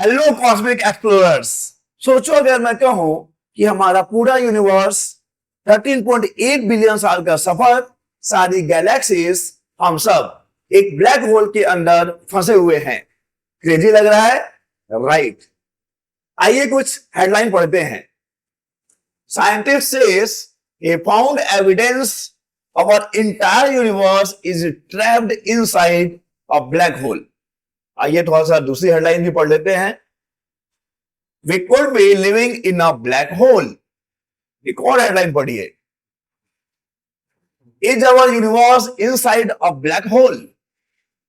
Hello cosmic explorers. सोचो अगर मैं कहूं कि हमारा पूरा यूनिवर्स 13.8 बिलियन साल का सफर, सारी गैलेक्सीज, हम सब एक ब्लैक होल के अंदर फंसे हुए हैं। क्रेजी लग रहा है? राइट। आइए कुछ हेडलाइन पढ़ते हैं। Scientist says he found evidence our entire universe is trapped inside a black hole। आइए थोड़ा सा दूसरी हेडलाइन भी पढ़ लेते हैं। We could be living in a black hole। एक और हेडलाइन पढ़िए। Is our universe inside a black hole?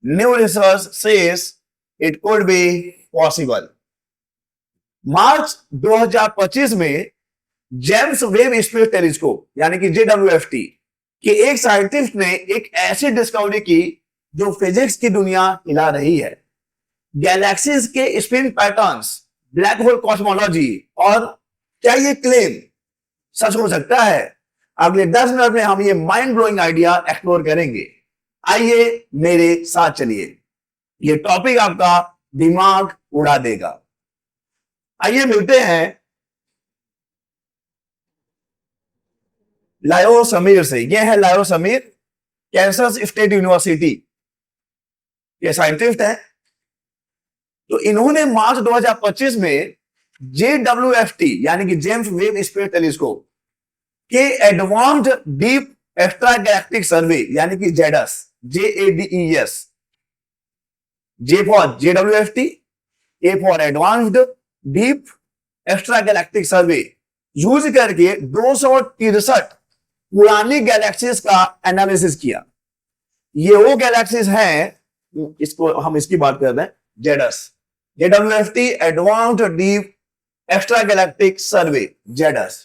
New research says it could be possible। मार्च 2025 में जेम्स वेब स्पेस टेलीस्कोप यानी कि JWST के एक साइंटिस्ट ने एक ऐसी डिस्कवरी की जो फिजिक्स की दुनिया हिला रही है। गैलेक्सीज के spin patterns, black hole cosmology, और क्या ये क्लेम सच हो सकता है? अगले 10 मिनट में हम ये माइंड ब्लोइंग आइडिया एक्सप्लोर करेंगे। आइए मेरे साथ चलिए, ये टॉपिक आपका दिमाग उड़ा देगा। आइए मिलते हैं लायो समीर से। ये है लायो समीर, कैंसस स्टेट यूनिवर्सिटी के साइंटिस्ट हैं। तो इन्होंने मार्च 2025 में JWST यानी कि जेम्स वेब स्पेस टेलीस्कोप के एडवांस्ड डीप एक्स्ट्रा गैलेक्टिक सर्वे यानी कि JADES, JADES, J for JWST, A for advanced deep extragalactic survey use करके 263 पुरानी गैलेक्सीज का एनालिसिस किया। ये वो गैलेक्सीज हैं, इसको हम इसकी बात कर रहे हैं, JADES, JWST advanced deep extragalactic survey, JADES।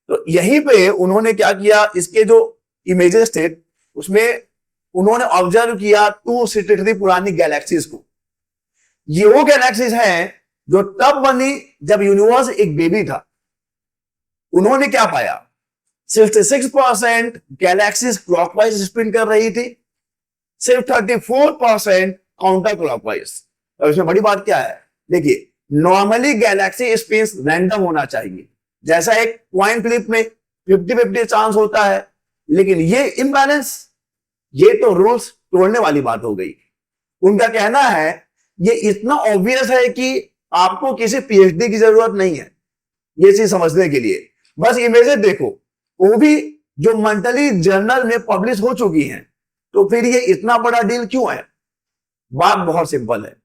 तो यहीं पे उन्होंने क्या किया, इसके जो इमेजेस थे उसमें उन्होंने ऑब्जर्व किया 263 पुरानी गैलेक्सीज को। ये वो गैलेक्सीज हैं जो तब बनी जब यूनिवर्स एक बेबी था। उन्होंने क्या पाया? 66% गैलेक्सीज क्लॉकवाइज स्पिन कर रही थी, सिर्फ 34% काउंटर क्लॉकवाइज। और इसमें बड़ी बात क्या है, देखिए, नॉर्मली गैलेक्सी स्पेस रैंडम होना चाहिए, जैसा एक कॉइन फ्लिप में 50-50 चांस होता है, लेकिन ये इम्बैलेंस, ये तो रूल्स तोड़ने वाली बात हो गई। उनका कहना है ये इतना ऑब्वियस है कि आपको किसी PhD की जरूरत नहीं है ये चीज समझने के लिए। बस इमेजेस देखो, वो भी जो मेंटली जर्नल में पब्लिश हो चुकी हैं, तो फिर ये इतना बड़ा डील क्यों है? बात बहुत सिंपल है।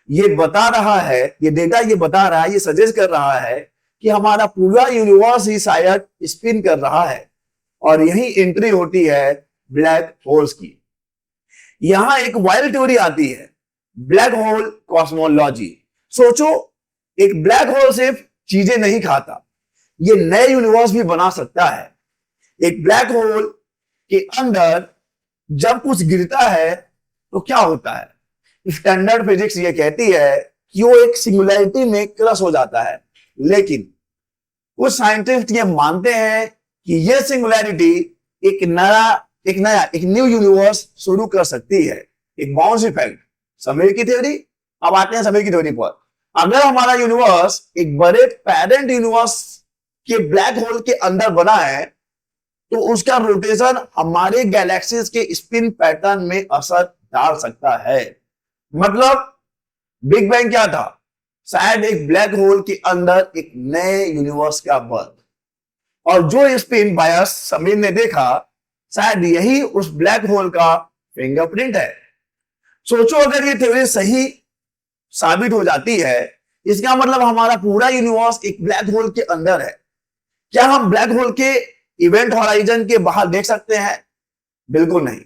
ये बता रहा है, ये डेटा ये बता रहा है, ये सजेस्ट कर रहा है कि हमारा पूरा यूनिवर्स ही शायद स्पिन कर रहा है, और यही एंट्री होती है ब्लैक होल्स की। यहां एक वाइल्ड थ्योरी आती है, ब्लैक होल कॉस्मोलॉजी। सोचो, एक ब्लैक होल सिर्फ चीजें नहीं खाता, ये नए यूनिवर्स भी बना सकता है। एक ब्लैक होल के अंदर जब कुछ गिरता है तो क्या होता है? स्टैंडर्ड फिजिक्स ये कहती है कि वो एक सिंगुलैरिटी में क्रश हो जाता है, लेकिन कुछ साइंटिस्ट ये मानते हैं कि ये सिंगुलैरिटी एक न्यू यूनिवर्स शुरू कर सकती है। एक बाउंस इफेक्ट, समीर की थ्योरी। अब आते हैं समीर की थ्योरी पर। अगर हमारा यूनिवर्स एक बड़े पेरेंट यूनिवर्स के ब्लैक होल के अंदर बना है, तो उसका रोटेशन हमारे गैलेक्सीज के स्पिन पैटर्न में असर डाल सकता है। मतलब बिग बैंग क्या था? शायद एक ब्लैक होल के अंदर एक नए यूनिवर्स का बर्थ, और जो स्पिन बायस समीर ने देखा, शायद यही उस ब्लैक होल का फिंगरप्रिंट है। सोचो, अगर ये थ्योरी सही साबित हो जाती है, इसका मतलब हमारा पूरा यूनिवर्स एक ब्लैक होल के अंदर है। क्या हम ब्लैक होल के इवेंट हॉराइजन के बाहर देख सकते हैं? बिल्कुल नहीं।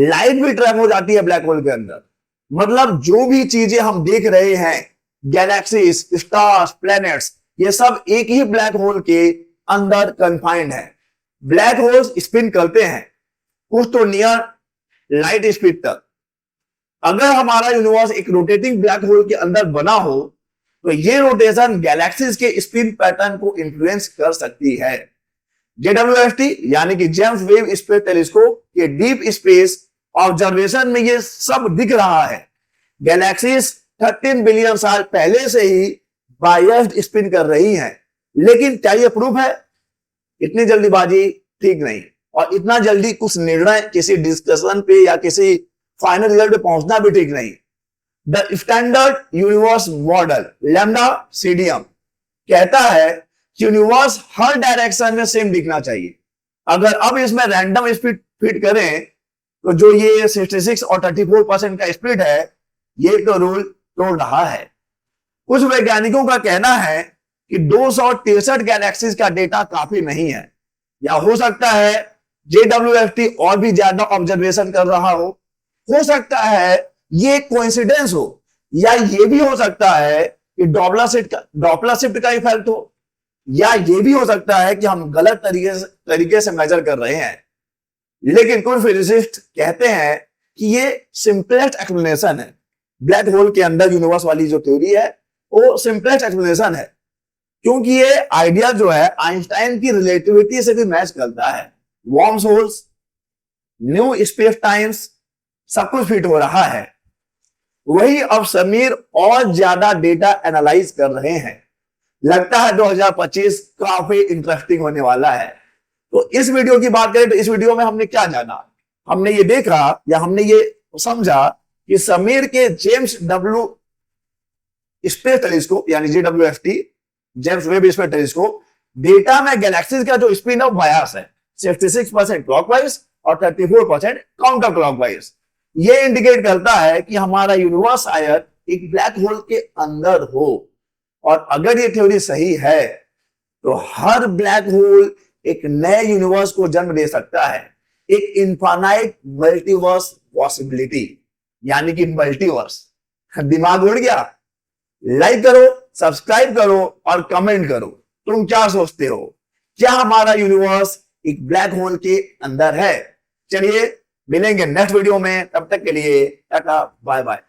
लाइट भी ट्रैप हो जाती है ब्लैक होल के अंदर। मतलब जो भी चीजें हम देख रहे हैं, गैलेक्सीज, स्टार्स, प्लैनेट्स, ये सब एक ही ब्लैक होल के अंदर कन्फाइंड है। ब्लैक होल्स स्पिन करते हैं, कुछ तो नियर लाइट स्पीड तक। अगर हमारा यूनिवर्स एक रोटेटिंग ब्लैक होल के अंदर बना हो, तो ये रोटेशन गैलेक्सीज के स्पिन पैटर्न को इन्फ्लुएंस कर सकती है। JWST यानी कि जेम्स वेब स्पेस टेलीस्कोप के डीप स्पेस ऑब्जर्वेशन में ये सब दिख रहा है। गैलेक्सीज 13 बिलियन साल पहले से ही बायस्ड स्पिन कर रही हैं। लेकिन क्या ये प्रूफ है? इतनी जल्दीबाजी ठीक नहीं, और इतना जल्दी कुछ निर्णय किसी डिस्कशन पे या किसी फाइनल रिजल्ट पे पहुंचना भी ठीक नहीं। The standard universe model lambda CDM कहता है कि यूनिवर्स हर डायरेक्शन में सेम दिखना चाहिए। अगर अब इसमें रैंडम स्पीड फिट करें तो जो ये 66 और 34% का स्पीड है, ये तो रूल तोड़ रहा है। कुछ वैज्ञानिकों का कहना है कि 263 गैलेक्सीज का डेटा काफी नहीं है, या हो सकता है JWST और भी ज्यादा ऑब्जर्वेशन कर रहा हो सकता है ये कोइंसिडेंस हो, या ये भी हो सकता है कि डॉपलर शिफ्ट का इफेक्ट हो, या ये भी हो सकता है कि हम गलत तरीके से मेजर कर रहे हैं। लेकिन कुछ फिजिसिस्ट कहते हैं कि ये सिंपलेस्ट एक्सप्लेनेशन है। ब्लैक होल के अंदर यूनिवर्स वाली जो थ्योरी है वो सिंपलेस्ट एक्सप्लेनेशन है, क्योंकि ये आइडिया जो है आइंस्टाइन की रिलेटिविटी से भी मैच करता है। Worms holes, new space times, सब कुछ फिट हो रहा है। वही अब समीर और ज्यादा डेटा एनालाइज कर रहे हैं। लगता है 2025 काफी इंटरेस्टिंग होने वाला है। तो इस वीडियो की बात करें तो इस वीडियो में हमने क्या जाना? हमने ये देखा या हमने ये समझा कि समीर के जेम्स डब्ल्यू स्पेस टेलीस्कोप यानी JWST, James Webb space telescope, data में गैलेक्सीज का जो स्पिन ऑफ बायस है 66% क्लॉकवाइज और 34% काउंटर क्लॉकवाइज। ये इंडिकेट करता है कि हमारा यूनिवर्स शायद एक ब्लैक होल के अंदर हो, और अगर ये थ्योरी सही है तो हर ब्लैक होल एक नए यूनिवर्स को जन्म दे सकता है, एक इनफाइनाइट मल्टीवर्स पॉसिबिलिटी, यानी कि मल्टीवर्स। दिमाग उड़ गया? लाइक करो, सब्सक्राइब करो और कमेंट करो, तुम क्या सोचते हो? क्या हमारा यूनिवर्स एक ब्लैक होल के अंदर है? चलिए मिलेंगे नेक्स्ट वीडियो में, तब तक के लिए टाटा बाय बाय।